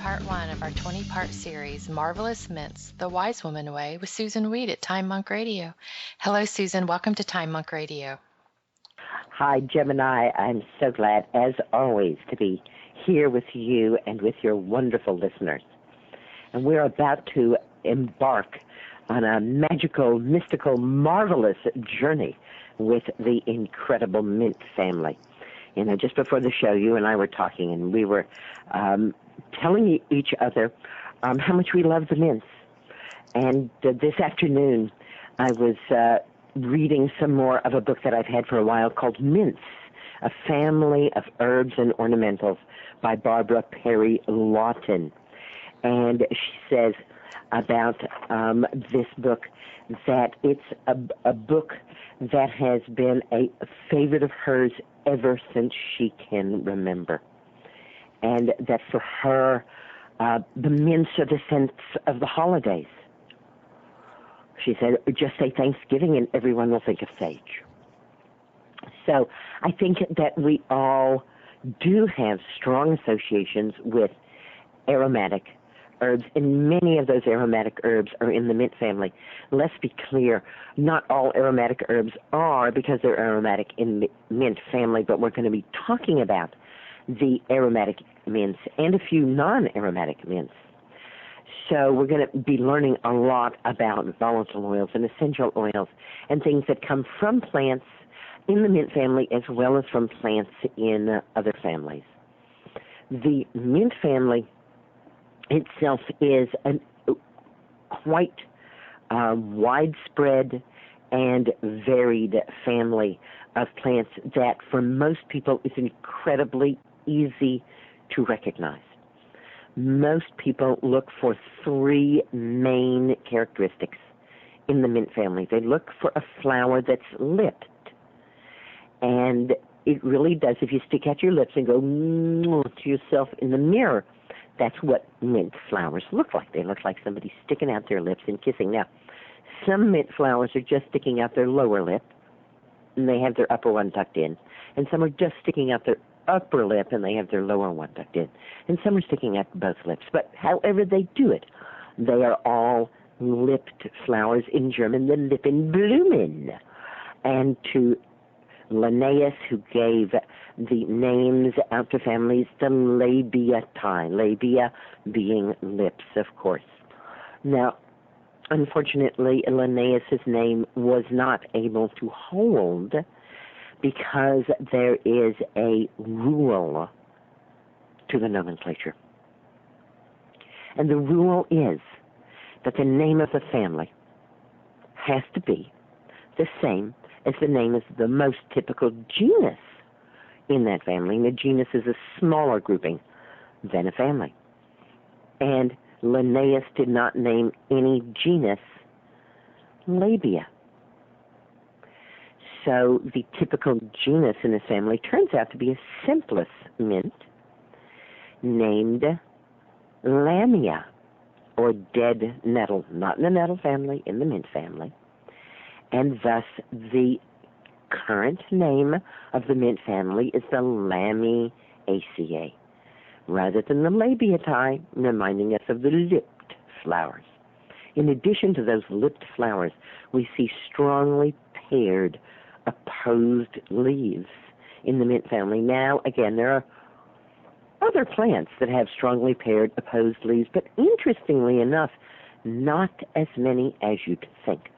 part one of our 20-part series, Marvelous Mints, The Wise Woman Way, with Susan Weed at Time Monk Radio. Hello, Susan. Welcome to Time Monk Radio. Hi, Gemini. I'm so glad, as always, to be here with you and with your wonderful listeners. And we're about to embark on a magical, mystical, marvelous journey with the incredible mint family. You know, just before the show, you and I were talking, and we were telling each other how much we love the mints. And this afternoon, I was reading some more of a book that I've had for a while called Mints, A Family of Herbs and Ornamentals by Barbara Perry Lawton. And she says about this book that it's a book that has been a favorite of hers ever since she can remember. And that for her, the mints are the sense of the holidays. She said, just say Thanksgiving and everyone will think of sage. So I think that we all do have strong associations with aromatic herbs, and many of those aromatic herbs are in the mint family. Let's be clear, not all aromatic herbs are because they're aromatic in the mint family, but we're going to be talking about the aromatic mints and a few non-aromatic mints. So we're going to be learning a lot about volatile oils and essential oils and things that come from plants in the mint family as well as from plants in other families. The mint family itself is a quite widespread and varied family of plants that for most people is incredibly easy to recognize. Most people look for three main characteristics in the mint family. They look for a flower that's lipped. And it really does, if you stick out your lips and go to yourself in the mirror, that's what mint flowers look like. They look like somebody sticking out their lips and kissing. Now, some mint flowers are just sticking out their lower lip, and they have their upper one tucked in. And some are just sticking out their upper lip, and they have their lower one tucked in. And some are sticking out both lips. But however they do it, they are all lipped flowers, in German, the Lippen Blumen. And to Linnaeus, who gave the names out to families, the labiatae, labia being lips, of course. Now, unfortunately, Linnaeus' name was not able to hold because there is a rule to the nomenclature. And the rule is that the name of the family has to be the same as the name of the most typical genus in that family. And the genus is a smaller grouping than a family. And Linnaeus did not name any genus labia. So the typical genus in this family turns out to be a simplest mint named Lamia, or dead nettle, not in the nettle family, in the mint family. And thus, the current name of the mint family is the Lamiaceae, rather than the labiatae, reminding us of the lipped flowers. In addition to those lipped flowers, we see strongly paired, opposed leaves in the mint family. Now, again, there are other plants that have strongly paired, opposed leaves, but interestingly enough, not as many as you'd think.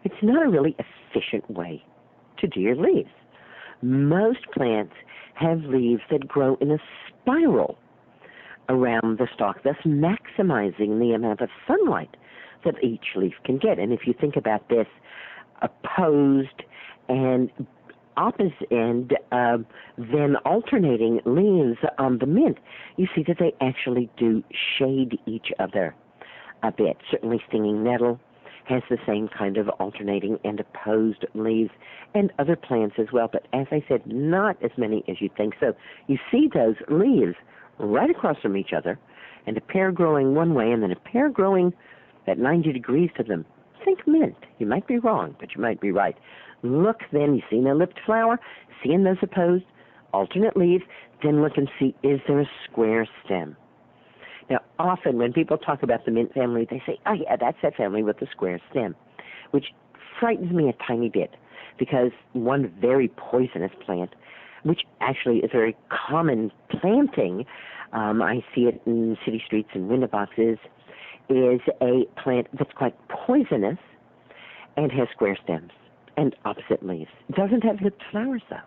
It's not a really efficient way to do your leaves. Most plants have leaves that grow in a spiral around the stalk, thus maximizing the amount of sunlight that each leaf can get. And if you think about this, opposed and opposite and then alternating leaves on the mint, you see that they actually do shade each other a bit. Certainly stinging nettle has the same kind of alternating and opposed leaves, and other plants as well. But as I said, not as many as you think. So you see those leaves right across from each other, and a pair growing one way and then a pair growing at 90 degrees to them. Think mint. You might be wrong, but you might be right. Look then, you see a lipped flower, seeing those opposed alternate leaves, then look and see, is there a square stem? Now, often when people talk about the mint family, they say, oh, yeah, that's that family with the square stem, which frightens me a tiny bit because one very poisonous plant, which actually is a very common planting, I see it in city streets and window boxes, is a plant that's quite poisonous and has square stems and opposite leaves. It doesn't have lipped flowers, though.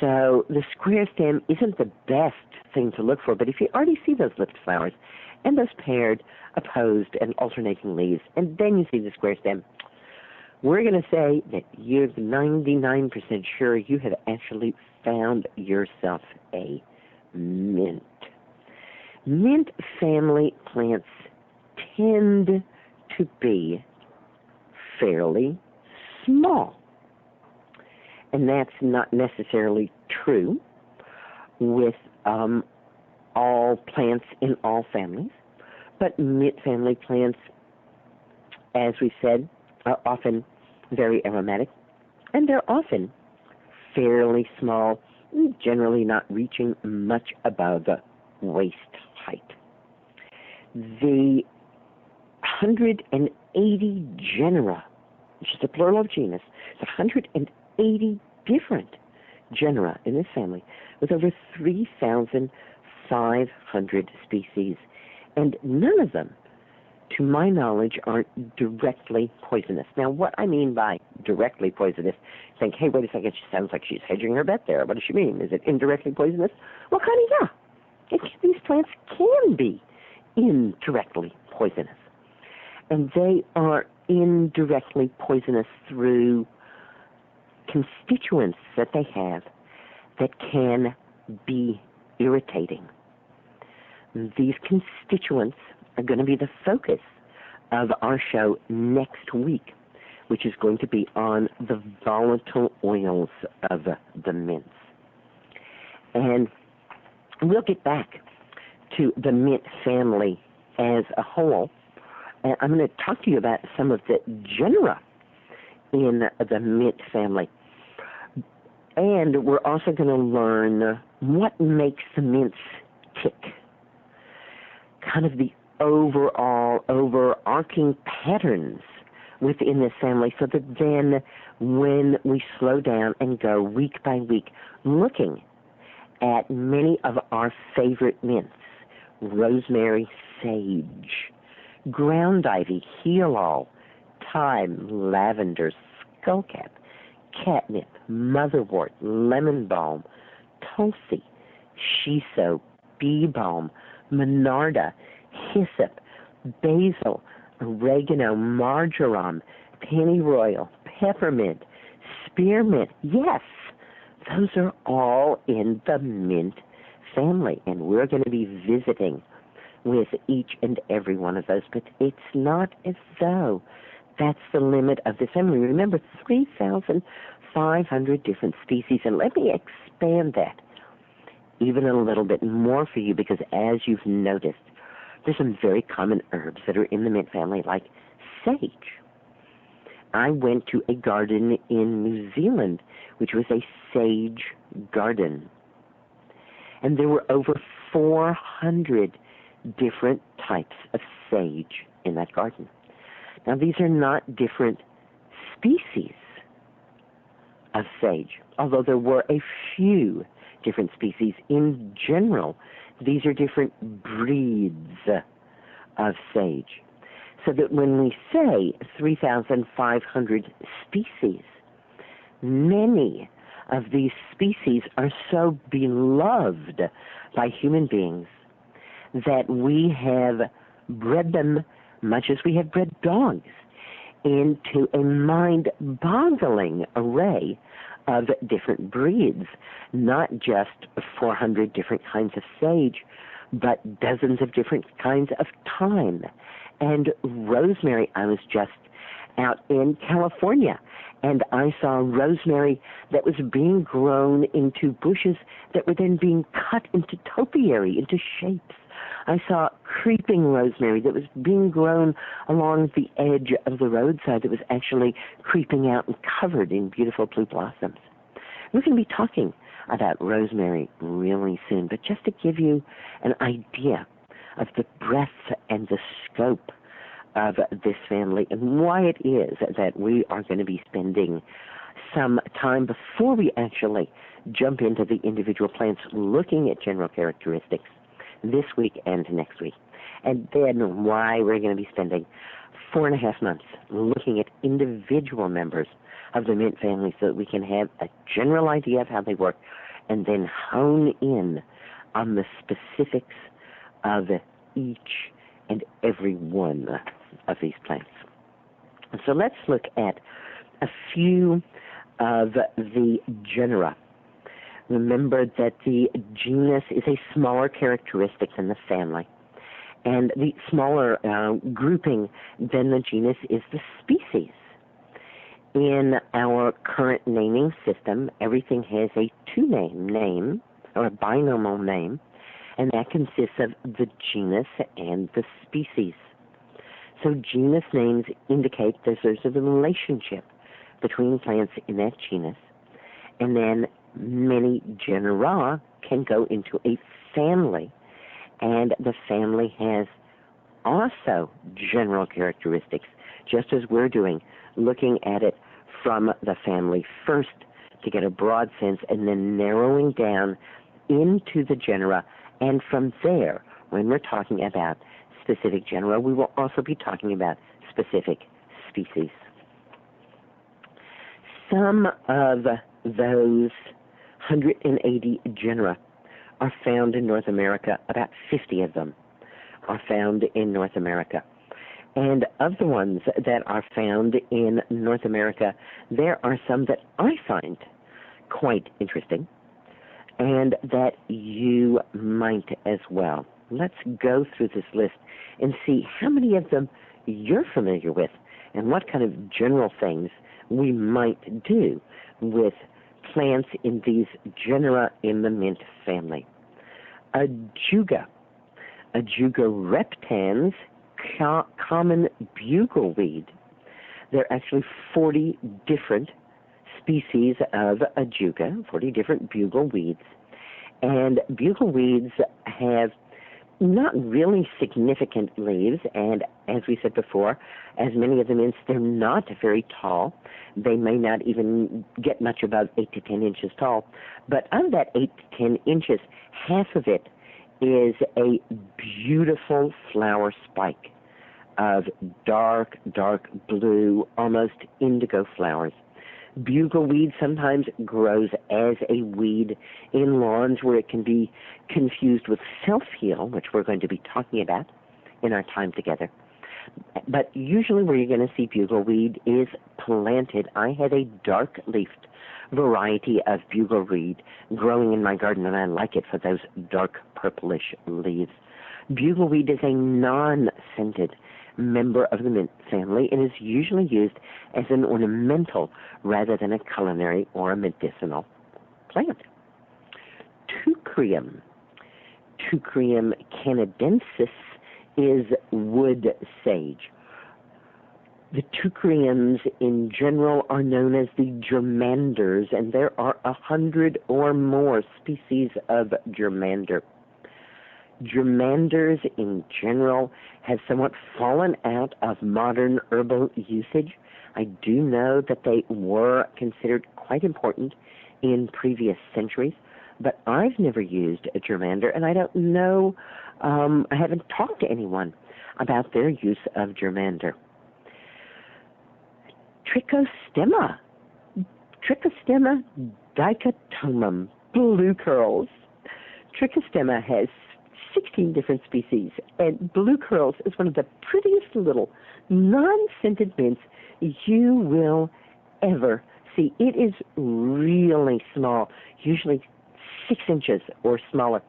So the square stem isn't the best thing to look for, but if you already see those lipped flowers and those paired, opposed, and alternating leaves, and then you see the square stem, we're going to say that you're 99% sure you have actually found yourself a mint. Mint family plants tend to be fairly small. And that's not necessarily true with all plants in all families. But mint family plants, as we said, are often very aromatic. And they're often fairly small, generally not reaching much above waist height. The 180 genera, which is the plural of genus, the 180 different genera in this family with over 3,500 species, and none of them, to my knowledge, are directly poisonous. Now, what I mean by directly poisonous, think, hey, wait a second, she sounds like she's hedging her bet there. What does she mean? Is it indirectly poisonous? Well, honey, yeah. These plants can be indirectly poisonous. And they are indirectly poisonous through constituents that they have that can be irritating. These constituents are going to be the focus of our show next week, which is going to be on the volatile oils of the mints. And we'll get back to the mint family as a whole, and I'm going to talk to you about some of the genera in the mint family. And we're also going to learn what makes the mints tick, kind of the overall overarching patterns within this family, so that then when we slow down and go week by week looking at many of our favorite mints, rosemary, sage, ground ivy, heal-all, thyme, lavender, skullcap, catnip, motherwort, lemon balm, tulsi, shiso, bee balm, monarda, hyssop, basil, oregano, marjoram, pennyroyal, peppermint, spearmint. Yes, those are all in the mint family, and we're going to be visiting with each and every one of those, but it's not as though that's the limit of this family. Remember, 3,500 different species, and let me expand that even a little bit more for you, because as you've noticed, there's some very common herbs that are in the mint family, like sage. I went to a garden in New Zealand, which was a sage garden, and there were over 400 different types of sage in that garden. Now, these are not different species of sage, although there were a few different species. In general, these are different breeds of sage. So that when we say 3,500 species, many of these species are so beloved by human beings that we have bred them, much as we have bred dogs, into a mind-boggling array of different breeds, not just 400 different kinds of sage, but dozens of different kinds of thyme and rosemary. I was just out in California, and I saw rosemary that was being grown into bushes that were then being cut into topiary, into shapes. I saw creeping rosemary that was being grown along the edge of the roadside that was actually creeping out and covered in beautiful blue blossoms. We're going to be talking about rosemary really soon. But just to give you an idea of the breadth and the scope of this family and why it is that we are going to be spending some time before we actually jump into the individual plants looking at general characteristics this week and next week. And then why we're going to be spending 4.5 months looking at individual members of the mint family so that we can have a general idea of how they work and then hone in on the specifics of each and every one of these plants. So let's look at a few of the genera. Remember that the genus is a smaller characteristic than the family. And the smaller grouping than the genus is the species. In our current naming system, everything has a two-name name, or a binomial name, and that consists of the genus and the species. So genus names indicate that there's a relationship between plants in that genus, and then many genera can go into a family, and the family has also general characteristics, just as we're doing, looking at it from the family first to get a broad sense and then narrowing down into the genera. And from there, when we're talking about specific genera, we will also be talking about specific species. Some of those 180 genera are found in North America. About 50 of them are found in North America. And of the ones that are found in North America, there are some that I find quite interesting and that you might as well. Let's go through this list and see how many of them you're familiar with and what kind of general things we might do with plants in these genera in the mint family. Ajuga reptans, common bugleweed. There are actually 40 different species of ajuga, 40 different bugleweeds. And bugleweeds have not really significant leaves, and as we said before, as many of the mints, they're not very tall. They may not even get much above 8 to 10 inches tall. But of that 8 to 10 inches, half of it is a beautiful flower spike of dark, dark blue, almost indigo flowers. Bugleweed sometimes grows as a weed in lawns where it can be confused with self-heal, which we're going to be talking about in our time together. But usually where you're going to see bugleweed is planted. I had a dark-leafed variety of bugleweed growing in my garden, and I like it for those dark purplish leaves. Bugleweed is a non-scented member of the mint family and is usually used as an ornamental rather than a culinary or a medicinal plant. Teucrium canadensis is wood sage. The teucriums in general are known as the germanders, and there are 100 or more species of germander. Germanders in general have somewhat fallen out of modern herbal usage. I do know that they were considered quite important in previous centuries, but I've never used a germander, and I don't know, I haven't talked to anyone about their use of germander. Trichostemma dichotomum, blue curls. Trichostemma has 16 different species, and blue curls is one of the prettiest little non-scented mints you will ever see. It is really small, usually 6 inches or smaller.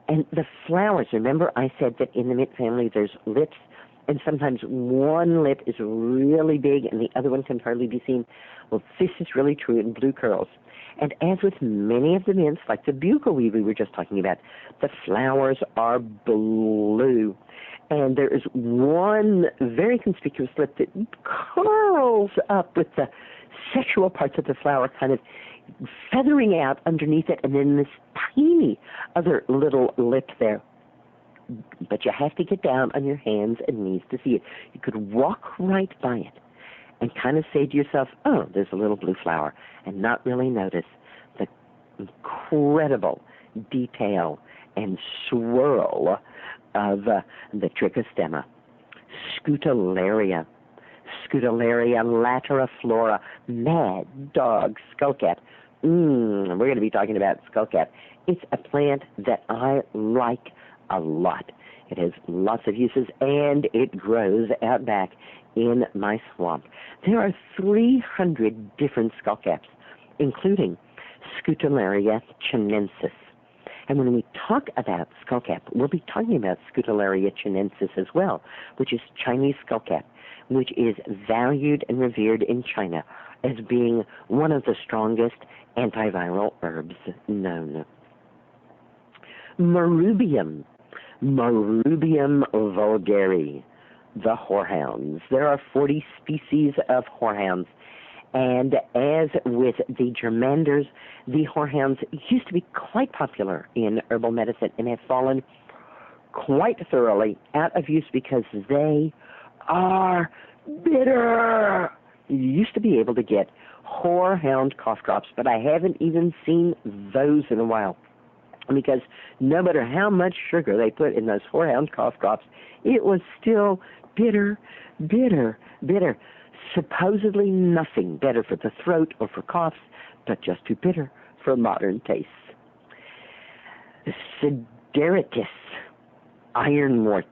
And the flowers, remember I said that in the mint family there's lips, and sometimes one lip is really big and the other one can hardly be seen. Well, this is really true in blue curls. And as with many of the mints, like the bugleweed we were just talking about, the flowers are blue. And there is one very conspicuous lip that curls up with the sexual parts of the flower kind of feathering out underneath it, and then this tiny other little lip there. But you have to get down on your hands and knees to see it. You could walk right by it and kind of say to yourself, oh, there's a little blue flower, and not really notice the incredible detail and swirl of the trichostemma. Scutellaria lateriflora, mad dog skullcap. We're going to be talking about skullcap. It's a plant that I like a lot. It has lots of uses, and it grows out back in my swamp. There are 300 different skullcaps, including Scutellaria chinensis. And when we talk about skullcap, we'll be talking about Scutellaria chinensis as well, which is Chinese skullcap, which is valued and revered in China as being one of the strongest antiviral herbs known. Marubium vulgare, the horehounds. There are 40 species of horehounds, and as with the germanders, the horehounds used to be quite popular in herbal medicine and have fallen quite thoroughly out of use because they are bitter. You used to be able to get horehound cough drops, but I haven't even seen those in a while, because no matter how much sugar they put in those horehound cough drops, it was still bitter. Supposedly nothing better for the throat or for coughs, but just too bitter for modern tastes. Sideritis, ironworts.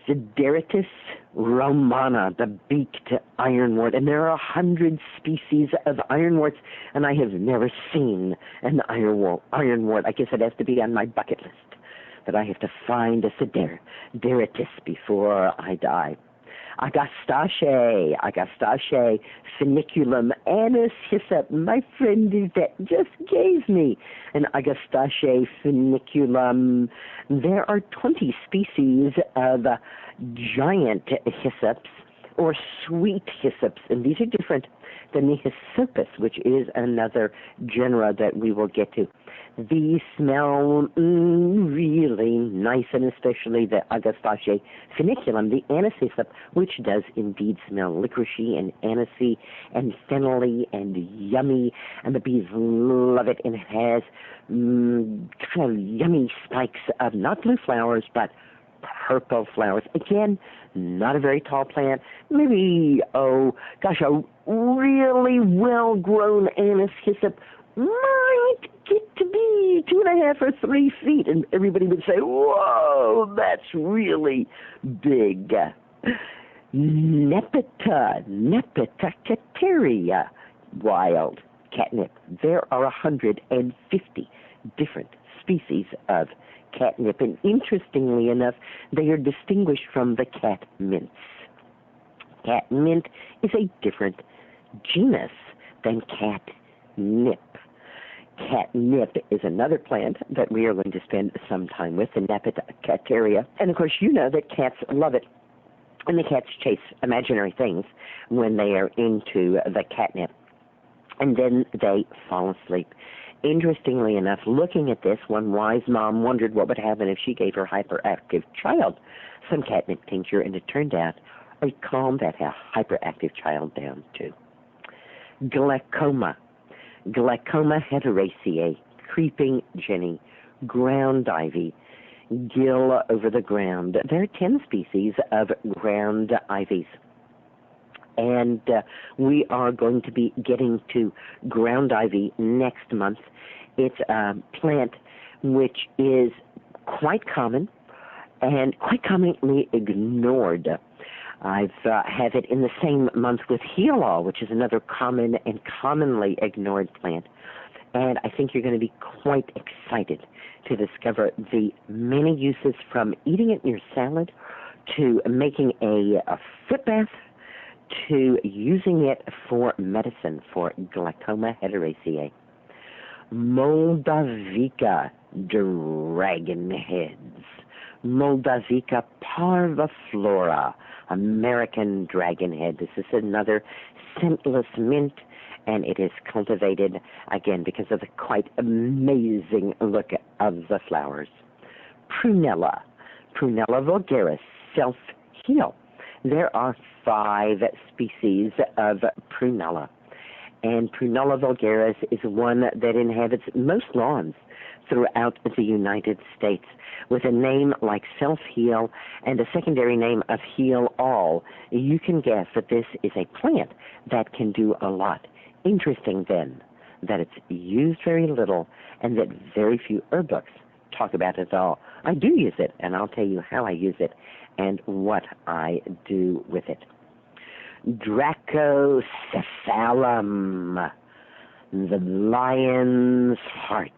Sideritis romana, the beaked ironwort. And there are 100 species of ironworts, and I have never seen an ironwort. I guess it has to be on my bucket list, that I have to find a Sideritis before I die. Agastache, funiculum, anise hyssop. My friend Yvette just gave me an Agastache funiculum. There are 20 species of giant hyssops or sweet hyssops, and these are different than the Hyssopus, which is another genera that we will get to. These smell really nice, and especially the Agastache funiculum, the anise hyssop, which does indeed smell licoricey and anisey and fennelly and yummy, and the bees love it, and it has kind of yummy spikes of not blue flowers, but purple flowers. Again, not a very tall plant. Maybe, a really well-grown anise hyssop might get to be 2.5 or 3 feet, and everybody would say, whoa, that's really big. Nepeta cateria, wild catnip. There are 150 different species of catnip, and interestingly enough, they are distinguished from the cat mints. Cat mint is a different genus than catnip. Catnip is another plant that we are going to spend some time with, the Nepeta cateria. And of course, you know that cats love it. And the cats chase imaginary things when they are into the catnip. And then they fall asleep. Interestingly enough, looking at this, one wise mom wondered what would happen if she gave her hyperactive child some catnip tincture, and it turned out it calmed that hyperactive child down too. Glaucoma hederaceae, creeping jenny, ground ivy, gill over the ground. There are 10 species of ground ivies. And we are going to be getting to ground ivy next month. It's a plant which is quite common and quite commonly ignored. I've have it in the same month with heal-all, which is another common and commonly ignored plant. And I think you're going to be quite excited to discover the many uses, from eating it in your salad to making a foot bath to using it for medicine for glaucoma hederaceae. Moldavica dragonheads. Moldavica parviflora, American dragonhead. This is another scentless mint, and it is cultivated, again, because of the quite amazing look of the flowers. Prunella, Prunella vulgaris, self-heal. There are 5 species of Prunella, and Prunella vulgaris is one that inhabits most lawns throughout the United States, with a name like Self-Heal and a secondary name of Heal All. You can guess that this is a plant that can do a lot. Interesting, then, that it's used very little and that very few herb books talk about it at all. I do use it, and I'll tell you how I use it and what I do with it. Dracocephalum, the lion's heart.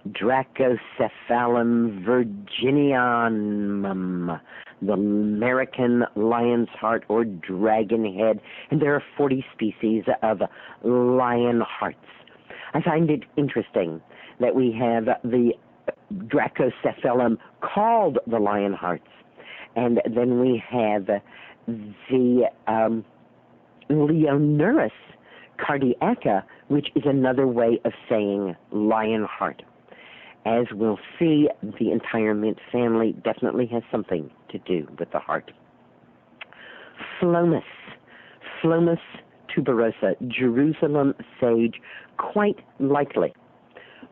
Dracocephalum virginianum, the American lion's heart or dragon head, and there are 40 species of lion hearts. I find it interesting that we have the Dracocephalum called the lion hearts, and then we have the Leonuris cardiaca, which is another way of saying lion heart. As we'll see, the entire mint family definitely has something to do with the heart. Phlomis, Phlomis tuberosa, Jerusalem sage, quite likely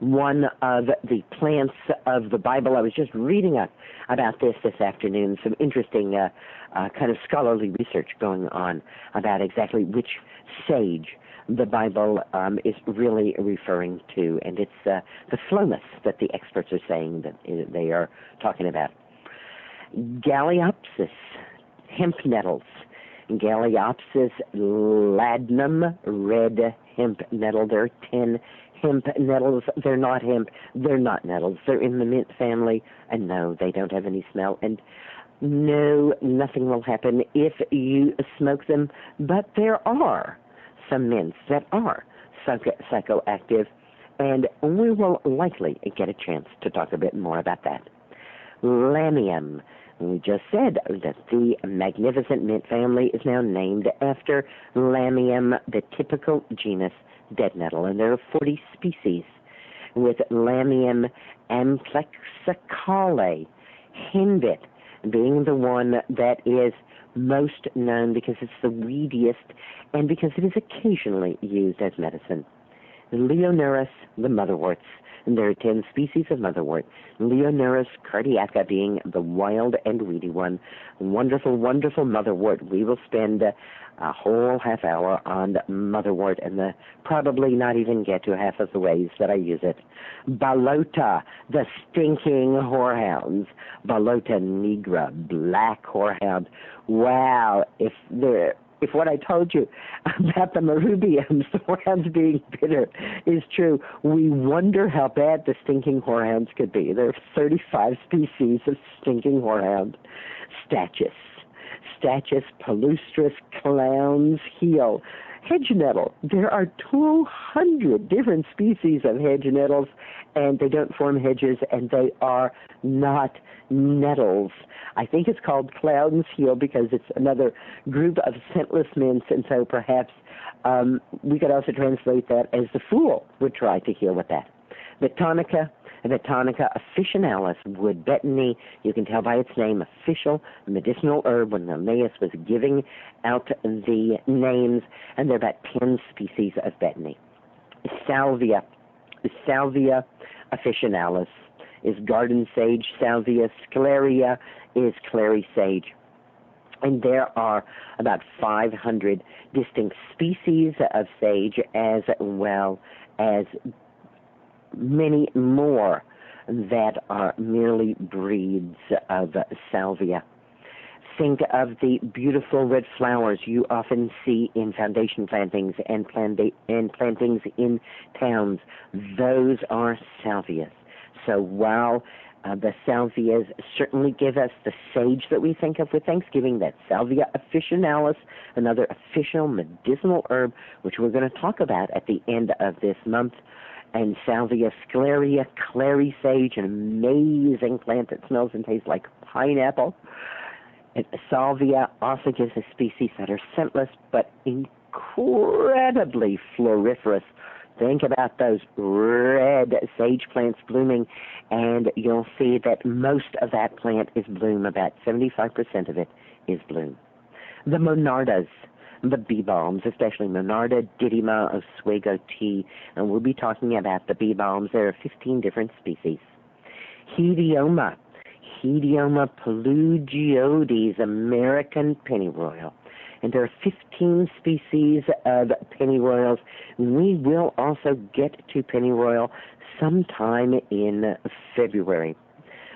one of the plants of the Bible. I was just reading about this afternoon, some interesting kind of scholarly research going on about exactly which sage the Bible is really referring to, and it's the phlomis that the experts are saying that they are talking about. Galliopsis, hemp nettles. Galliopsis ladanum, red hemp nettle. There are 10 hemp nettles. They're not hemp. They're not nettles. They're in the mint family, and no, they don't have any smell, and no, nothing will happen if you smoke them, but there are some mints that are psychoactive, and we will likely get a chance to talk a bit more about that. Lamium. We just said that the magnificent mint family is now named after Lamium, the typical genus dead nettle, and there are 40 species, with Lamium amplexicale, henbit, being the one that is most known because it's the weediest and because it is occasionally used as medicine. Leonuris, the motherworts, and there are 10 species of motherwort. Leonuris cardiaca being the wild and weedy one. Wonderful, wonderful motherwort. We will spend a whole half hour on motherwort and probably not even get to half of the ways that I use it. Balota, the stinking whorehounds. Balota nigra, black whorehound. Wow, if what I told you about the marubiums, the whorehounds being bitter, is true, we wonder how bad the stinking whorehounds could be. There are 35 species of stinking whorehound. Stachys, palustris, clown's heel. Hedge nettle. There are 200 different species of hedge nettles, and they don't form hedges, and they are not nettles. I think it's called clown's heel because it's another group of scentless mints, and so perhaps we could also translate that as the fool would try to heal with that. Vitonica officinalis, wood betony. You can tell by its name, official medicinal herb, when Linnaeus was giving out the names, and there are about 10 species of betony. Salvia officinalis is garden sage. Salvia scleria is clary sage. And there are about 500 distinct species of sage, as well as many more that are merely breeds of salvia. Think of the beautiful red flowers you often see in foundation plantings and plantings in towns. Those are salvias. So while the salvias certainly give us the sage that we think of with Thanksgiving, that Salvia officinalis, another official medicinal herb, which we're going to talk about at the end of this month, and Salvia scleria, clary sage, an amazing plant that smells and tastes like pineapple. And salvia also gives us species that are scentless but incredibly incredibly floriferous. Think about those red sage plants blooming, and you'll see that most of that plant is bloom. About 75% of it is bloom. The monardas, the bee balms, especially Monarda didyma oswego T, and we'll be talking about the bee balms. There are 15 different species. Hedioma pelugioides, American pennyroyal. And there are 15 species of pennyroyals. We will also get to pennyroyal sometime in February.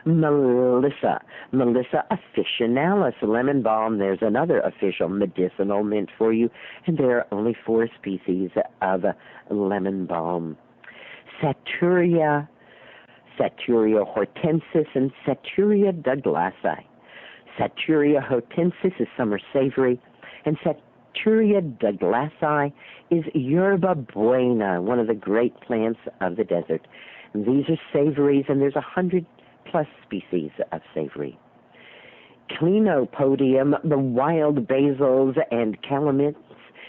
Melissa officinalis, lemon balm. There's another official medicinal mint for you, and there are only 4 species of lemon balm. Saturia hortensis and Saturia douglasi. Saturia hortensis is summer savory, and Saturia douglasi is yerba buena, one of the great plants of the desert. And these are savories, and there's 100+ species of savory. Clenopodium, the wild basils and calamints,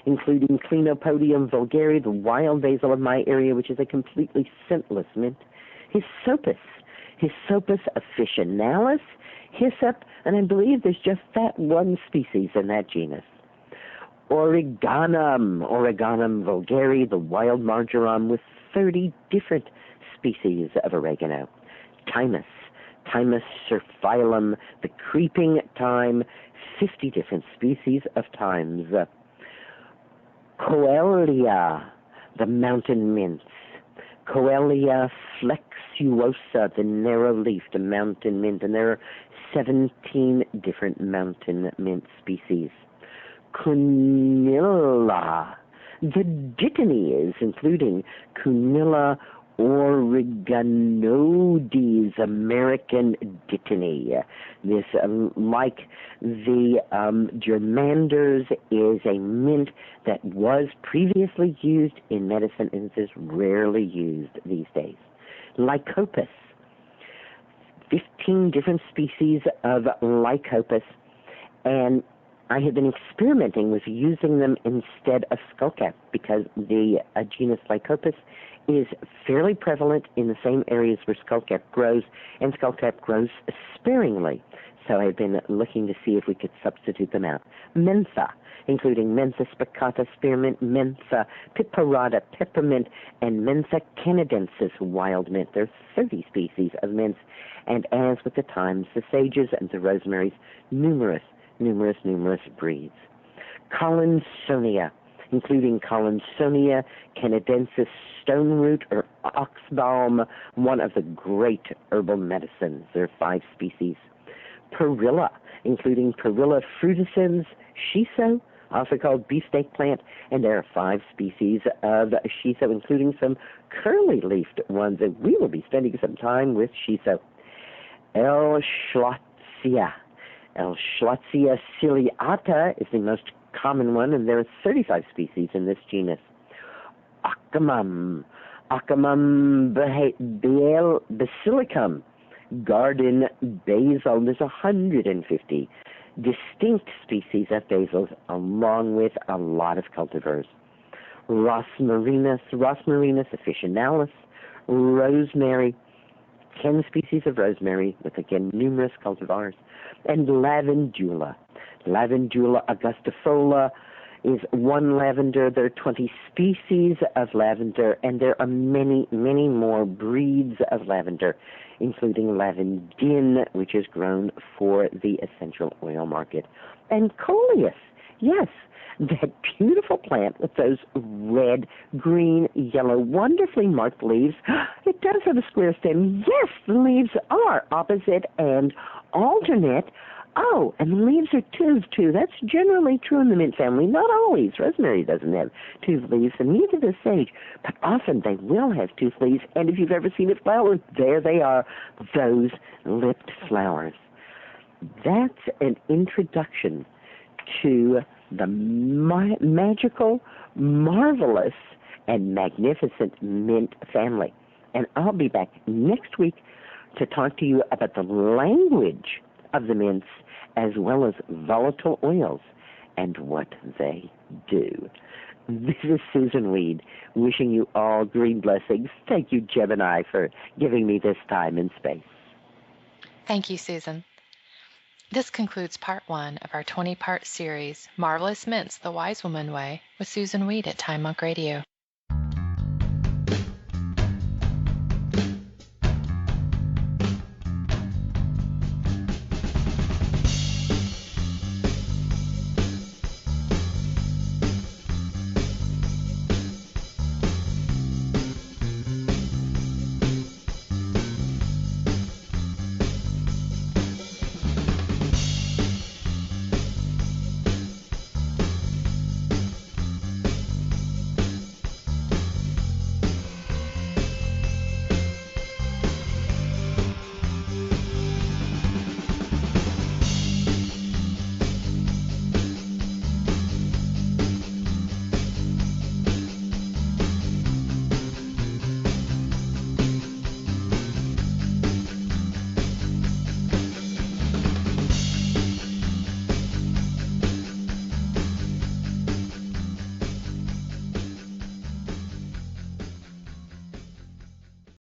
including Clenopodium vulgare, the wild basil of my area, which is a completely scentless mint. Hyssopus officinalis, hyssop, and I believe there's just that one species in that genus. Oreganum vulgare, the wild marjoram, with 30 different species of oregano. Thymus serphyllum, the creeping thyme, 50 different species of thymes. Coelia, the mountain mints. Coelia flexuosa, the narrow-leafed mountain mint, and there are 17 different mountain mint species. Cunilla, the dittanies, including Cunilla oreganoides, American dittany. This, like the germanders, is a mint that was previously used in medicine and is rarely used these days. Lycopus, 15 different species of Lycopus, and I have been experimenting with using them instead of skullcap because the genus Lycopus is fairly prevalent in the same areas where skullcap grows, and skullcap grows sparingly. So I've been looking to see if we could substitute them out. Mentha, including Mentha spicata spearmint, Mentha piperata peppermint, and Mentha canadensis wild mint. There are 30 species of mints, and as with the thymes, the sages, and the rosemaries, numerous breeds. Collinsonia, including Collinsonia canadensis stoneroot or oxbalm, one of the great herbal medicines. There are 5 species. Perilla, including Perilla frutescens, shiso, also called beefsteak plant, and there are 5 species of shiso, including some curly-leafed ones, and we will be spending some time with shiso. L. Schlotzia ciliata is the most common one, and there are 35 species in this genus. Ocimum basilicum, garden basil. There's 150 distinct species of basils, along with a lot of cultivars. Rosmarinus officinalis, rosemary, 10 species of rosemary, with again numerous cultivars, and lavandula augustifolia is one lavender. There are 20 species of lavender, and there are many more breeds of lavender, including lavandin, which is grown for the essential oil market. And coleus, yes, that beautiful plant with those red, green, yellow, wonderfully marked leaves. It does have a square stem. Yes, the leaves are opposite and alternate. Oh, and the leaves are toothed, too. That's generally true in the mint family. Not always. Rosemary doesn't have toothed leaves, and neither does sage. But often they will have toothed leaves, and if you've ever seen it flower, there they are, those lipped flowers. That's an introduction to the magical, marvelous, and magnificent mint family. And I'll be back next week to talk to you about the language of the mints, as well as volatile oils and what they do. This is Susan Weed, wishing you all green blessings. Thank you, Gemini, for giving me this time and space. Thank you, Susan. This concludes part 1 of our 20-part series, Marvelous Mints, The Wise Woman Way, with Susan Weed at Time Monk Radio.